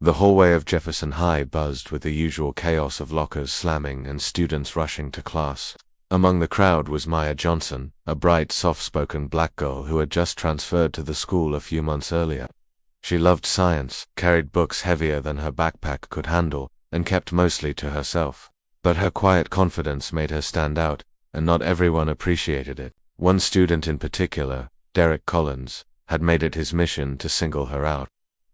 The hallway of Jefferson High buzzed with the usual chaos of lockers slamming and students rushing to class. Among the crowd was Maya Johnson, a bright, soft-spoken black girl who had just transferred to the school a few months earlier. She loved science, carried books heavier than her backpack could handle, and kept mostly to herself. But her quiet confidence made her stand out, and not everyone appreciated it. One student in particular, Derek Collins, had made it his mission to single her out.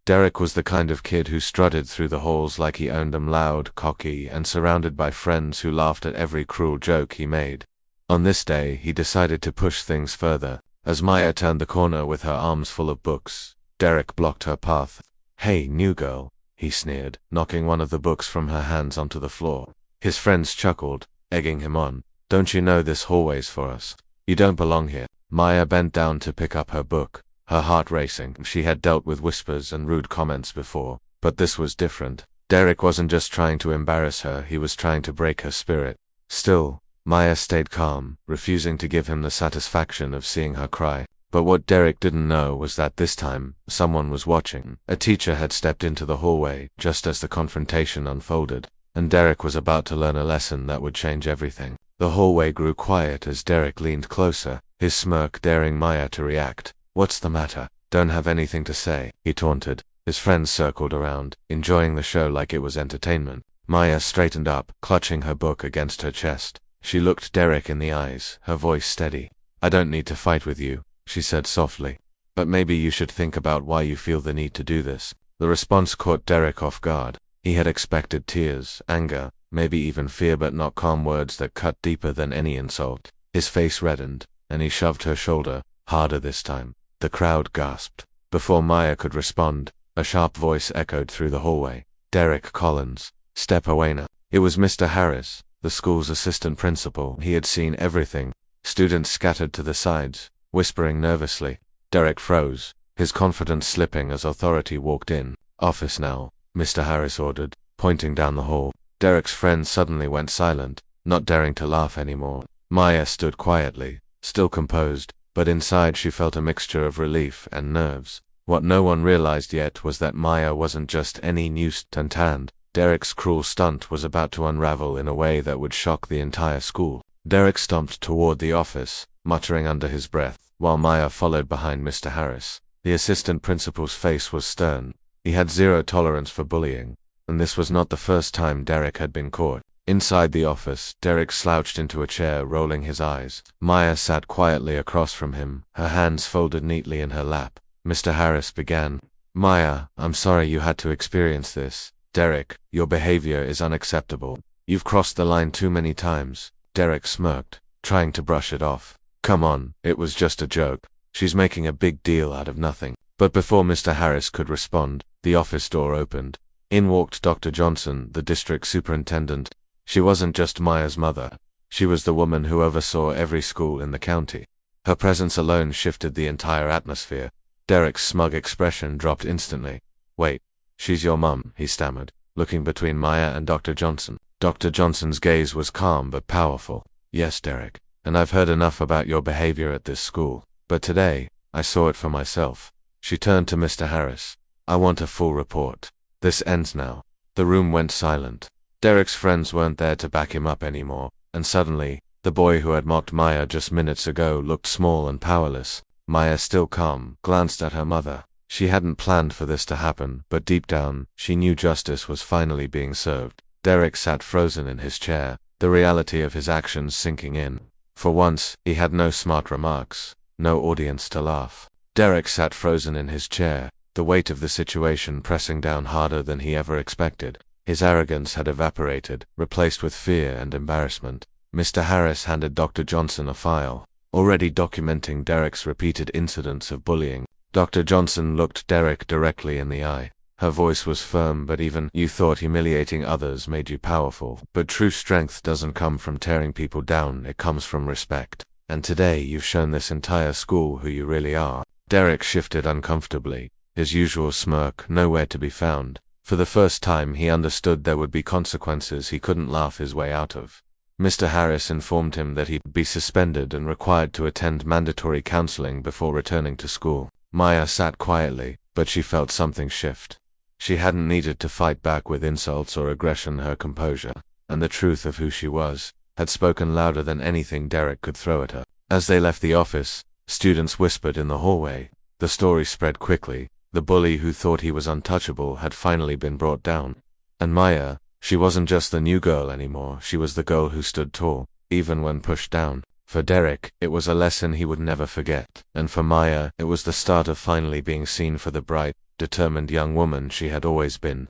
Derek was the kind of kid who strutted through the halls like he owned them, loud, cocky, and surrounded by friends who laughed at every cruel joke he made. On this day, he decided to push things further. As Maya turned the corner with her arms full of books, Derek blocked her path. "Hey, new girl," he sneered, knocking one of the books from her hands onto the floor. His friends chuckled, egging him on. "Don't you know this hallway's for us? You don't belong here." Maya bent down to pick up her book, her heart racing. She had dealt with whispers and rude comments before, but this was different. Derek wasn't just trying to embarrass her, he was trying to break her spirit. Still, Maya stayed calm, refusing to give him the satisfaction of seeing her cry. But what Derek didn't know was that this time, someone was watching. A teacher had stepped into the hallway just as the confrontation unfolded, and Derek was about to learn a lesson that would change everything. The hallway grew quiet as Derek leaned closer, his smirk daring Maya to react. "What's the matter? Don't have anything to say?" he taunted. His friends circled around, enjoying the show like it was entertainment. Maya straightened up, clutching her book against her chest. She looked Derek in the eyes, her voice steady. "I don't need to fight with you," she said softly. "But maybe you should think about why you feel the need to do this." The response caught Derek off guard. He had expected tears, anger, maybe even fear, but not calm words that cut deeper than any insult. His face reddened, and he shoved her shoulder, harder this time. The crowd gasped. Before Maya could respond, a sharp voice echoed through the hallway. "Derek Collins, step away now." It was Mr. Harris, the school's assistant principal. He had seen everything. Students scattered to the sides, whispering nervously. Derek froze, his confidence slipping as authority walked in. "Office now," Mr. Harris ordered, pointing down the hall. Derek's friends suddenly went silent, not daring to laugh anymore. Maya stood quietly, still composed, but inside she felt a mixture of relief and nerves. What no one realized yet was that Maya wasn't just any new stunt. Derek's cruel stunt was about to unravel in a way that would shock the entire school. Derek stomped toward the office, muttering under his breath, while Maya followed behind Mr. Harris. The assistant principal's face was stern. He had zero tolerance for bullying, and this was not the first time Derek had been caught. Inside the office, Derek slouched into a chair, rolling his eyes. Maya sat quietly across from him, her hands folded neatly in her lap. Mr. Harris began. "Maya, I'm sorry you had to experience this. Derek, your behavior is unacceptable. You've crossed the line too many times." Derek smirked, trying to brush it off. "Come on, it was just a joke. She's making a big deal out of nothing." But before Mr. Harris could respond, the office door opened. In walked Dr. Johnson, the district superintendent. She wasn't just Maya's mother. She was the woman who oversaw every school in the county. Her presence alone shifted the entire atmosphere. Derek's smug expression dropped instantly. "Wait, she's your mum," he stammered, looking between Maya and Dr. Johnson. Dr. Johnson's gaze was calm but powerful. "Yes, Derek, and I've heard enough about your behavior at this school. But today, I saw it for myself." She turned to Mr. Harris. "I want a full report. This ends now." The room went silent. Derek's friends weren't there to back him up anymore, and suddenly, the boy who had mocked Maya just minutes ago looked small and powerless. Maya, still calm, glanced at her mother. She hadn't planned for this to happen, but deep down, she knew justice was finally being served. Derek sat frozen in his chair, the reality of his actions sinking in. For once, he had no smart remarks, no audience to laugh. Derek sat frozen in his chair, the weight of the situation pressing down harder than he ever expected. His arrogance had evaporated, replaced with fear and embarrassment. Mr. Harris handed Dr. Johnson a file, already documenting Derek's repeated incidents of bullying. Dr. Johnson looked Derek directly in the eye. Her voice was firm, but even "You thought humiliating others made you powerful. But true strength doesn't come from tearing people down, it comes from respect. And today you've shown this entire school who you really are." Derek shifted uncomfortably, his usual smirk nowhere to be found. For the first time he understood there would be consequences he couldn't laugh his way out of. Mr. Harris informed him that he'd be suspended and required to attend mandatory counseling before returning to school. Maya sat quietly, but she felt something shift. She hadn't needed to fight back with insults or aggression. Her composure, and the truth of who she was, had spoken louder than anything Derek could throw at her. As they left the office, students whispered in the hallway. The story spread quickly. The bully who thought he was untouchable had finally been brought down. And Maya, she wasn't just the new girl anymore, she was the girl who stood tall, even when pushed down. For Derek, it was a lesson he would never forget. And for Maya, it was the start of finally being seen for the bright, determined young woman she had always been.